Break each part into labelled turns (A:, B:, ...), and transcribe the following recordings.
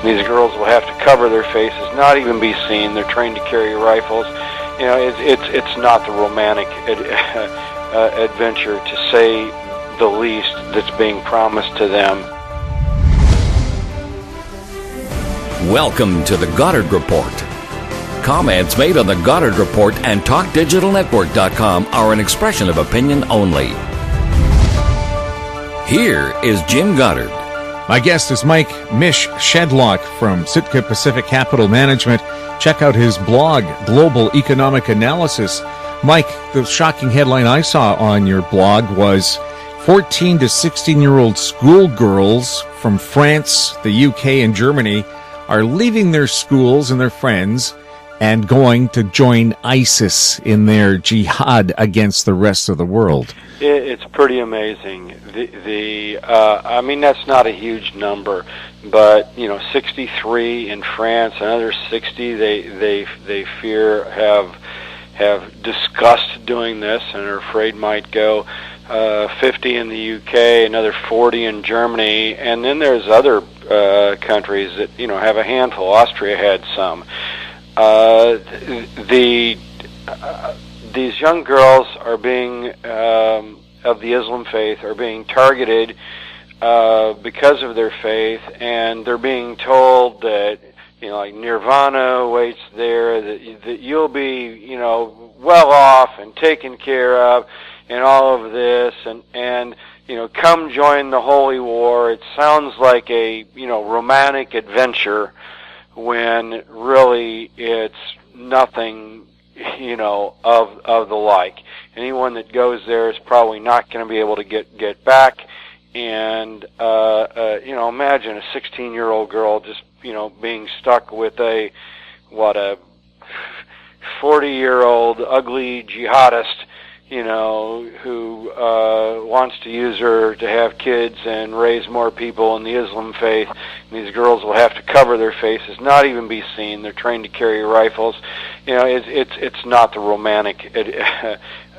A: These girls will have to cover their faces, not even be seen. They're trained to carry rifles. You know, it's not the romantic adventure, to say the least, that's being promised to them.
B: Welcome to the Goddard Report. Comments made on the Goddard Report and TalkDigitalNetwork.com are an expression of opinion only. Here is Jim Goddard.
C: My guest is Mish Shedlock from Sitka Pacific Capital Management. Check out his blog, Global Economic Analysis. Mike, the shocking headline I saw on your blog was 14 to 16-year-old schoolgirls from France, the UK, and Germany are leaving their schools and their friends and going to join ISIS in their jihad against the rest of the world.
A: It's pretty amazing. I mean, that's not a huge number, but 63 in France, another 60 they fear have discussed doing this and are afraid might go. 50 in the UK, another 40 in Germany, and then there's other countries that have a handful. Austria had some. These young girls are being of the Islam faith are being targeted because of their faith, and they're being told that like nirvana awaits there, that you'll be well off and taken care of, and all of this, and come join the holy war. It sounds like a romantic adventure, when really it's nothing of the like. Anyone that goes there is probably not going to be able to get back. And imagine a 16-year-old girl just being stuck with a 40-year-old ugly jihadist who wants to use her to have kids and raise more people in the Islam faith. And these girls will have to cover their faces, not even be seen. They're trained to carry rifles. It's not the romantic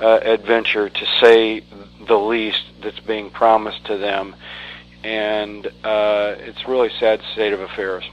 A: adventure, to say the least, that's being promised to them. And it's really a sad state of affairs.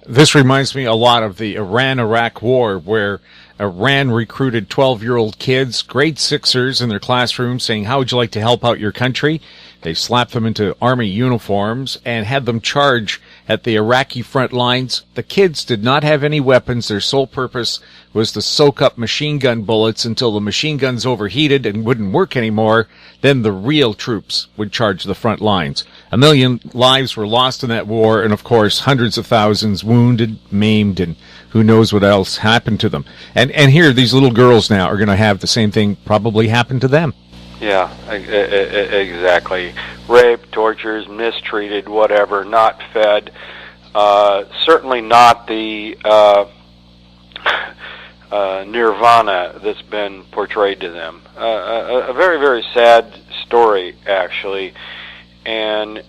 C: This reminds me a lot of the Iran-Iraq war, where Iran recruited 12-year-old kids, grade sixers, in their classroom saying, how would you like to help out your country? They slapped them into army uniforms and had them charge at the Iraqi front lines. The kids did not have any weapons. Their sole purpose was to soak up machine gun bullets until the machine guns overheated and wouldn't work anymore. Then the real troops would charge the front lines. 1 million lives were lost in that war, and of course hundreds of thousands wounded, maimed, and who knows what else happened to them. And here, these little girls now are going to have the same thing probably happen to them.
A: Yeah, exactly. Rape, tortures, mistreated, whatever, not fed. Certainly not the nirvana that's been portrayed to them. A very, very sad story, actually. And,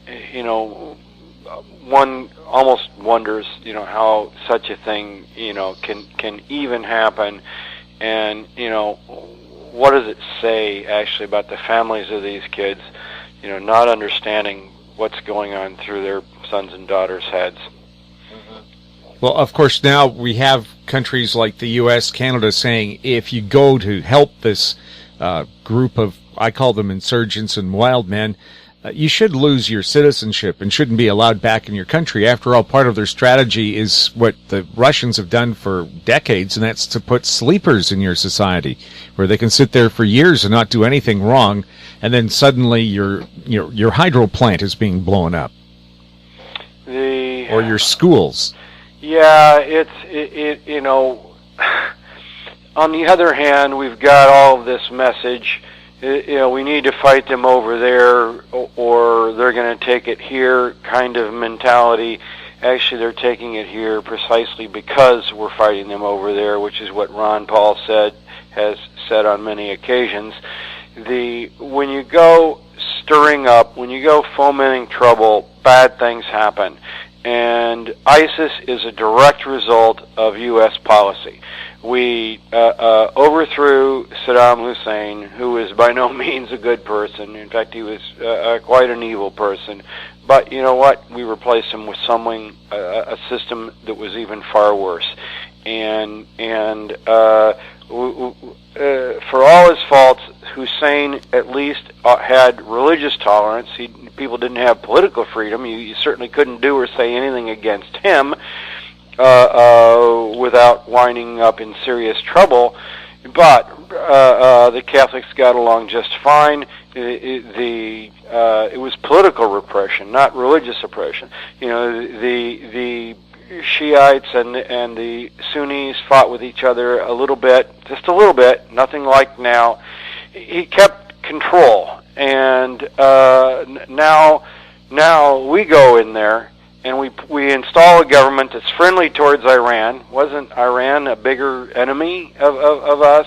A: one almost wonders, how such a thing, can even happen. And, what does it say, actually, about the families of these kids, not understanding what's going on through their sons and daughters' heads?
C: Well, of course, now we have countries like the U.S., Canada, saying if you go to help this group of, I call them insurgents and wild men, you should lose your citizenship and shouldn't be allowed back in your country. After all, part of their strategy is what the Russians have done for decades, and that's to put sleepers in your society, where they can sit there for years and not do anything wrong, and then suddenly your hydro plant is being blown up, or your schools.
A: Yeah, on the other hand, we've got all of this message. We need to fight them over there, or they're going to take it here kind of mentality. Actually, they're taking it here precisely because we're fighting them over there, which is what Ron Paul has said on many occasions. When you go stirring up, when you go fomenting trouble, bad things happen. and ISIS is a direct result of U.S. policy. We overthrew Saddam Hussein, who is by no means a good person. In fact, he was quite an evil person. But you know what? We replaced him with a system that was even far worse. And for all his faults, Hussein at least had religious tolerance. People didn't have political freedom. You certainly couldn't do or say anything against him without winding up in serious trouble. But the Catholics got along just fine. It was political repression, not religious oppression. You know, the Shiites and the Sunnis fought with each other a little bit, just a little bit, nothing like now. He kept control, and now we go in there and we install a government that's friendly towards Iran. Wasn't Iran a bigger enemy of us?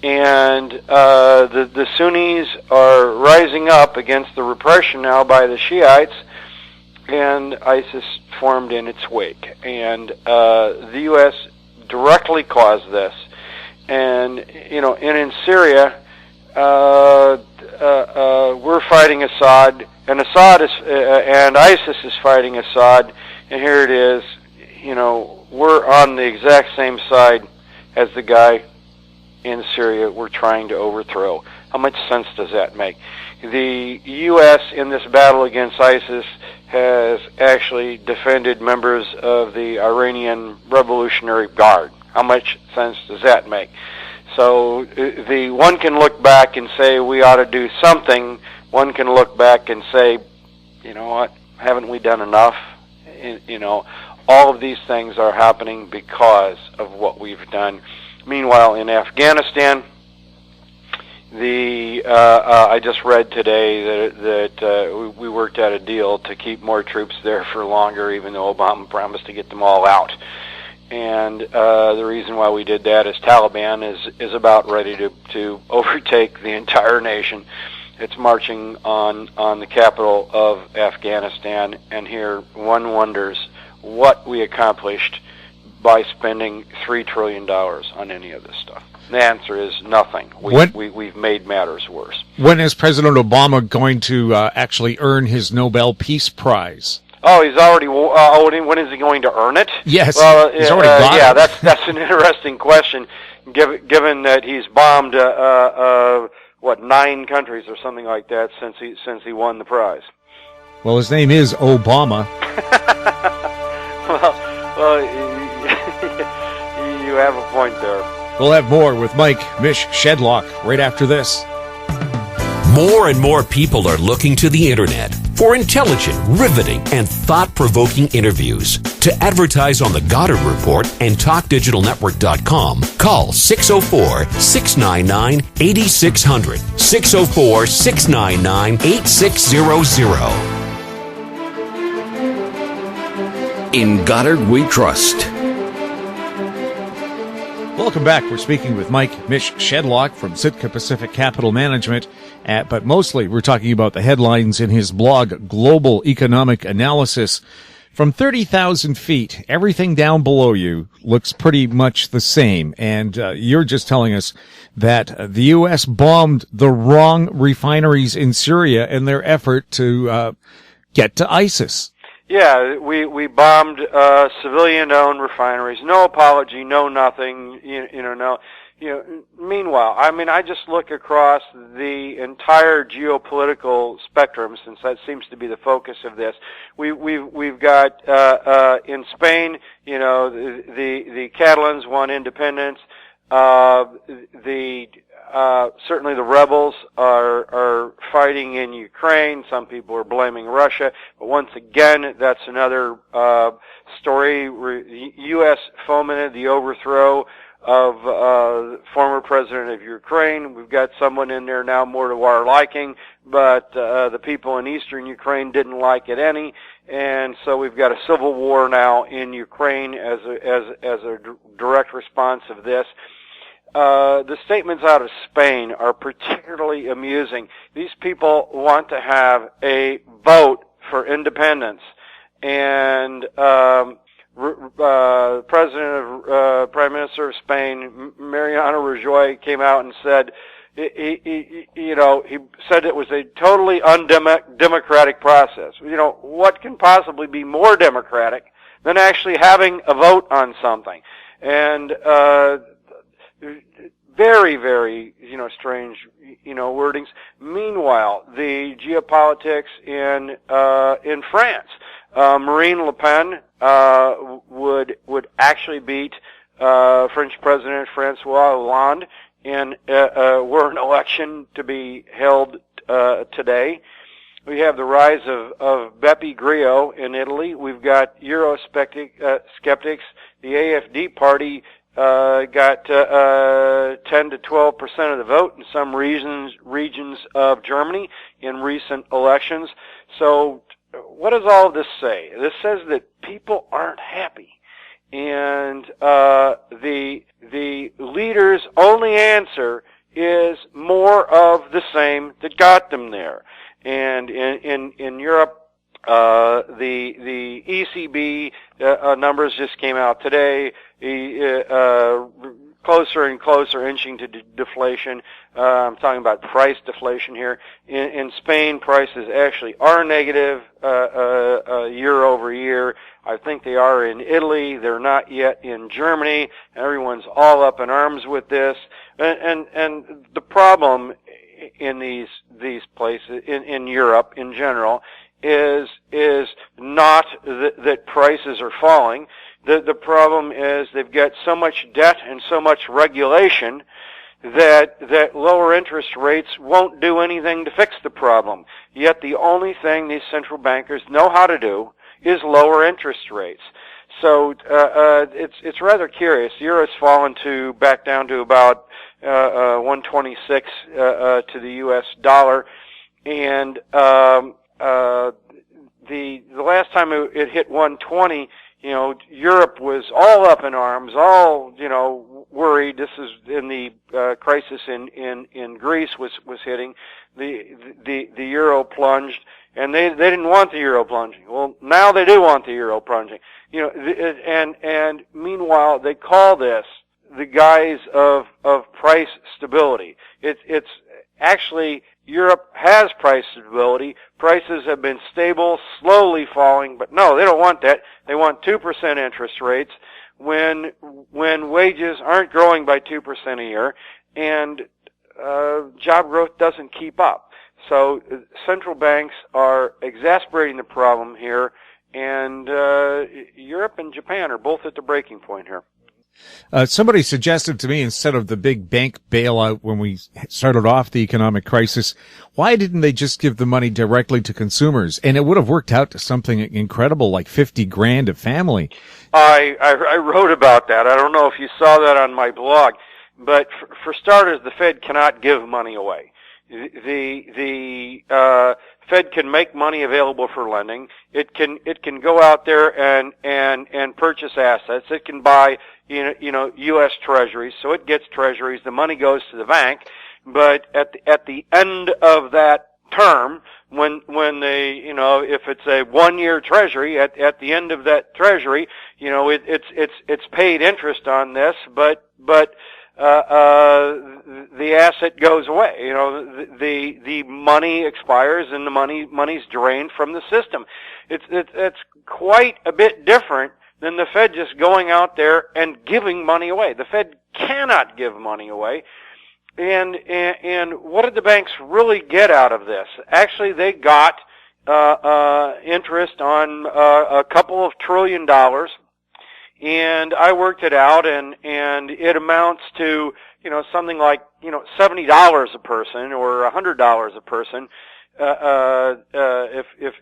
A: And the Sunnis are rising up against the repression now by the Shiites, and ISIS formed in its wake. And the U.S. directly caused this. And, you know, and in Syria, we're fighting Assad, and and ISIS is fighting Assad, and here it is, you know, we're on the exact same side as the guy in Syria we're trying to overthrow. How much sense does that make? The U.S. in this battle against ISIS has actually defended members of the Iranian Revolutionary Guard. How much sense does that make? So the one can look back and say we ought to do something. One can look back and say, you know what, haven't we done enough? You know, all of these things are happening because of what we've done. Meanwhile, in Afghanistan, I just read today that we worked out a deal to keep more troops there for longer, even though Obama promised to get them all out. And the reason why we did that is Taliban is about ready to overtake the entire nation. It's marching on the capital of Afghanistan, and here one wonders what we accomplished by spending $3 trillion on any of this stuff. The answer is nothing. We've made matters worse.
C: When is President Obama going to actually earn his Nobel Peace Prize?
A: Oh, he's already. When is he going to earn it?
C: Yes,
A: well,
C: he's already got it.
A: Yeah, that's an interesting question, given that he's bombed 9 countries or something like that since he won the prize.
C: Well, his name is Obama.
A: well, you have a point there.
C: We'll have more with Mish Shedlock right after this.
D: More and more people are looking to the internet for intelligent, riveting, and thought-provoking interviews. To advertise on the Goddard Report and TalkDigitalNetwork.com, call 604-699-8600, 604-699-8600.
B: In Goddard we trust.
C: Welcome back. We're speaking with Mish Shedlock from Sitka Pacific Capital Management, but mostly we're talking about the headlines in his blog, Global Economic Analysis. From 30,000 feet, everything down below you looks pretty much the same, and you're just telling us that the U.S. bombed the wrong refineries in Syria in their effort to get to ISIS.
A: Yeah, we bombed civilian-owned refineries. No apology, no nothing. Meanwhile, I mean, I just look across the entire geopolitical spectrum, since that seems to be the focus of this. We've got in Spain, you know, the Catalans won independence. Certainly the rebels are fighting in Ukraine. Some people are blaming Russia, but once again, that's another story. The U.S. fomented the overthrow of former president of Ukraine. We've got someone in there now more to our liking, but the people in eastern Ukraine didn't like it any, and so we've got a civil war now in Ukraine as a direct response of this. The statements out of Spain are particularly amusing. These people want to have a vote for independence, and Prime Minister of Spain, Mariano Rajoy, came out and said, he said it was a totally undemocratic process. What can possibly be more democratic than actually having a vote on something? And very, very, strange, wordings. Meanwhile, the geopolitics in France, Marine Le Pen would actually beat French President Francois Hollande in were an election to be held today. We have the rise of Beppe Grillo in Italy. We've got Eurosceptics. The AfD party got 10 to 12% of the vote in some regions of Germany in recent elections. So what does all of this say? This says that people aren't happy. And the leaders' only answer is more of the same that got them there. And in Europe, the ECB numbers just came out today. Closer and closer inching to deflation. I'm talking about price deflation here. In Spain, prices actually are negative year over year. I think they are in Italy. They're not yet in Germany. Everyone's all up in arms with this. And the problem in these places in Europe in general is not that prices are falling. The problem is they've got so much debt and so much regulation that lower interest rates won't do anything to fix the problem. Yet the only thing these central bankers know how to do is lower interest rates. So it's rather curious. The euro's fallen back down to about 126 to the U.S. dollar, and the last time it hit 120. Europe was all up in arms, all, worried. This is in the crisis in Greece was hitting. The euro plunged, and they didn't want the euro plunging. Well, now they do want the euro plunging. And meanwhile they call this the guise of price stability. It's actually Europe has price stability. Prices have been stable, slowly falling, but no, they don't want that. They want 2% interest rates when wages aren't growing by 2% a year and job growth doesn't keep up. So central banks are exacerbating the problem here, and Europe and Japan are both at the breaking point here.
C: Somebody suggested to me, instead of the big bank bailout when we started off the economic crisis, why didn't they just give the money directly to consumers? And it would have worked out to something incredible, like $50,000 a family.
A: I wrote about that. I don't know if you saw that on my blog, but for starters, the Fed cannot give money away. The Fed can make money available for lending. It can go out there and purchase assets. It can buy U.S. treasuries, so it gets treasuries. The money goes to the bank, but at the end of that term, when they, if it's a 1-year treasury, at the end of that treasury, it's paid interest on this, but the asset goes away. The money expires and the money's drained from the system. It's quite a bit different than the Fed just going out there and giving money away. The Fed cannot give money away. And what did the banks really get out of this? Actually, they got interest on a couple of $1 trillion. And I worked it out, and it amounts to, something like, $70 a person or $100 a person,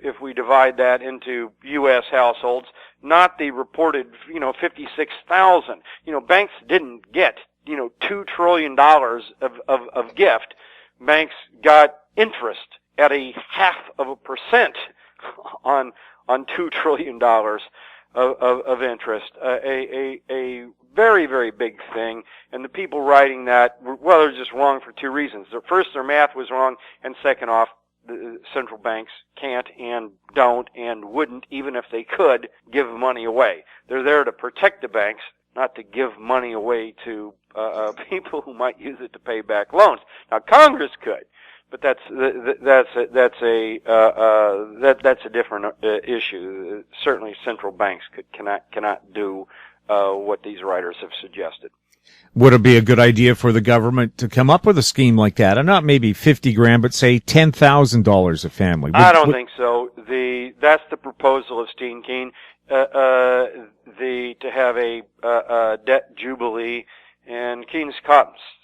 A: if we divide that into U.S. households, not the reported, 56,000. Banks didn't get, $2 trillion of gift. Banks got interest at 0.5% on $2 trillion of interest, a very, very big thing, and the people writing that, they're just wrong for two reasons. First, their math was wrong, and second off, the central banks can't and don't and wouldn't, even if they could, give money away. They're there to protect the banks, not to give money away to people who might use it to pay back loans. Now, Congress could, but that's a different issue. Certainly, central banks cannot do what these writers have suggested.
C: Would it be a good idea for the government to come up with a scheme like that, and not maybe $50,000, but say $10,000 a family?
A: I don't think so. That's the proposal of Steve Keen, to have a debt jubilee, and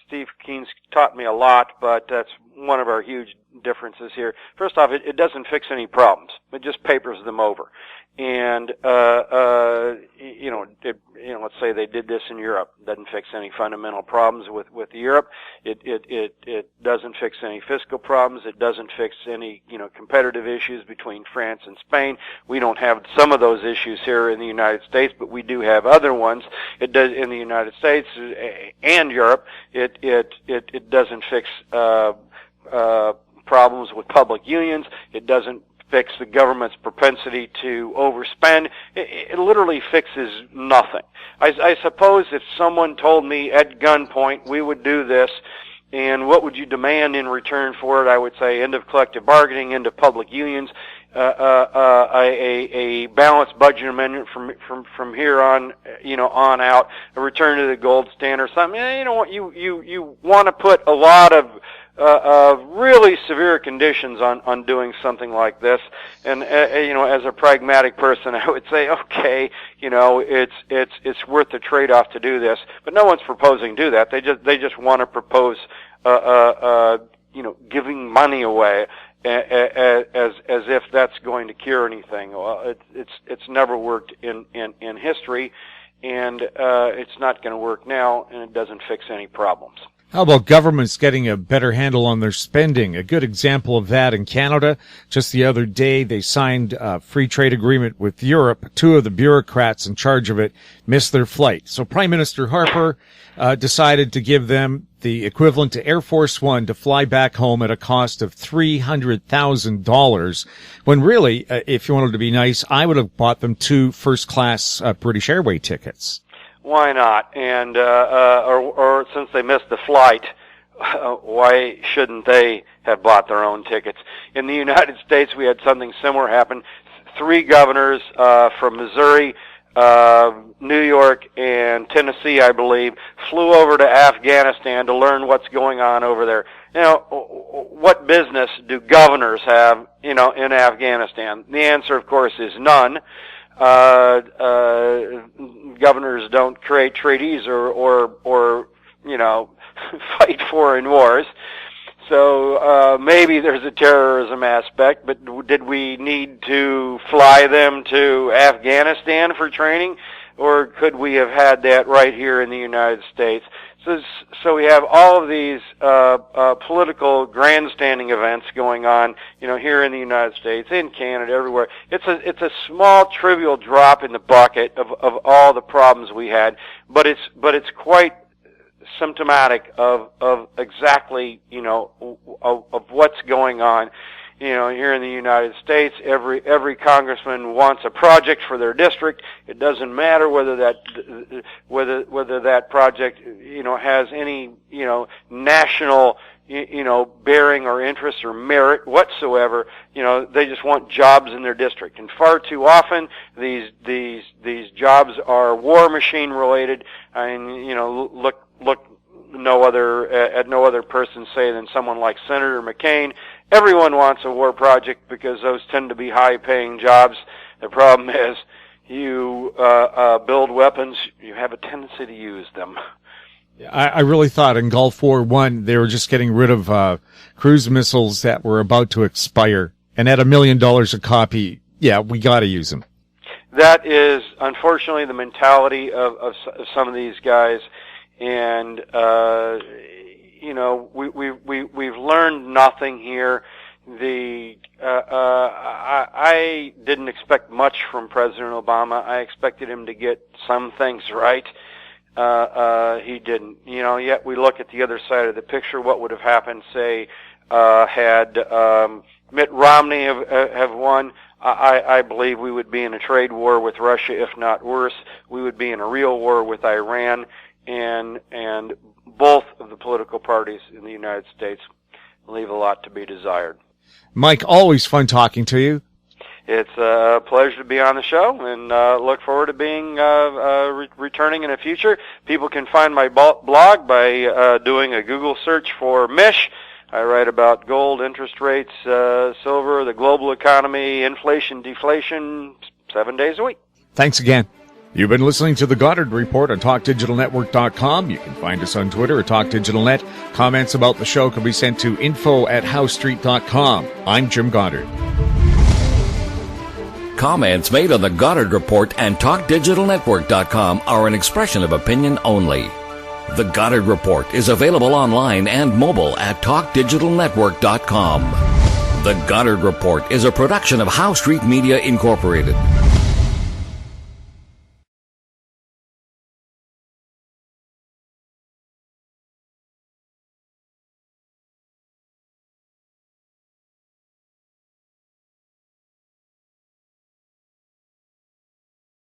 A: Steve Keen's taught me a lot, but that's one of our huge differences here. First off, it doesn't fix any problems. It just papers them over. And, let's say they did this in Europe. It doesn't fix any fundamental problems with Europe. It doesn't fix any fiscal problems. It doesn't fix any, competitive issues between France and Spain. We don't have some of those issues here in the United States, but we do have other ones. It does in the United States and Europe. It doesn't fix, problems with public unions. It doesn't fix the government's propensity to overspend. It literally fixes nothing. I suppose if someone told me at gunpoint, we would do this, and what would you demand in return for it? I would say end of collective bargaining, end of public unions, a balanced budget amendment from here on, on out, a return to the gold standard, something. You want to put a lot of really severe conditions on doing something like this, and as a pragmatic person, I would say, okay, it's worth the trade-off to do this, but no one's proposing to do that. They just want to propose, giving money away as if that's going to cure anything. Well, it's never worked in history, and it's not going to work now, and it doesn't fix any problems.
C: How about governments getting a better handle on their spending? A good example of that in Canada. Just the other day, they signed a free trade agreement with Europe. Two of the bureaucrats in charge of it missed their flight. So Prime Minister Harper decided to give them the equivalent to Air Force One to fly back home at a cost of $300,000. When really, if you wanted to be nice, I would have bought them two first-class British Airways tickets.
A: Why not? And or since they missed the flight, why shouldn't they have bought their own tickets? In the United States, we had something similar happen. Three governors from Missouri, New York, and Tennessee, I believe, flew over to Afghanistan to learn what's going on over there. What business do governors have, in Afghanistan? The answer, of course, is none. Governors don't create treaties or fight foreign wars. So maybe there's a terrorism aspect, but did we need to fly them to Afghanistan for training, or could we have had that right here in the United States? So we have all of these political grandstanding events going on, here in the United States, in Canada, everywhere. It's a small, trivial drop in the bucket of all the problems we had, but it's quite symptomatic of exactly of what's going on. Here in the United States, every congressman wants a project for their district. It doesn't matter whether that project has any national bearing or interest or merit whatsoever. They just want jobs in their district, and far too often these jobs are war machine related. Look no other person say than someone like Senator McCain. Everyone wants a war project because those tend to be high-paying jobs. The problem is you build weapons, you have a tendency to use them.
C: I really thought in Gulf War I they were just getting rid of cruise missiles that were about to expire. And at $1 million a copy, yeah, we got to use them.
A: That is, unfortunately, the mentality of some of these guys. And we've learned nothing here. I didn't expect much from President Obama. I expected him to get some things right. He didn't. Yet we look at the other side of the picture. What would have happened, say, had Mitt Romney have won, I believe we would be in a trade war with Russia, if not worse. We would be in a real war with Iran, and both of the political parties in the United States leave a lot to be desired.
C: Mike, always fun talking to you.
A: It's a pleasure to be on the show, and look forward to being returning in the future. People can find my blog by doing a Google search for Mish. I write about gold, interest rates, silver, the global economy, inflation, deflation, 7 days a week.
C: Thanks again. You've been listening to The Goddard Report on TalkDigitalNetwork.com. You can find us on Twitter at TalkDigitalNet. Comments about the show can be sent to info@HowStreet.com. I'm Jim Goddard.
B: Comments made on The Goddard Report and TalkDigitalNetwork.com are an expression of opinion only. The Goddard Report is available online and mobile at TalkDigitalNetwork.com. The Goddard Report is a production of How Street Media Incorporated.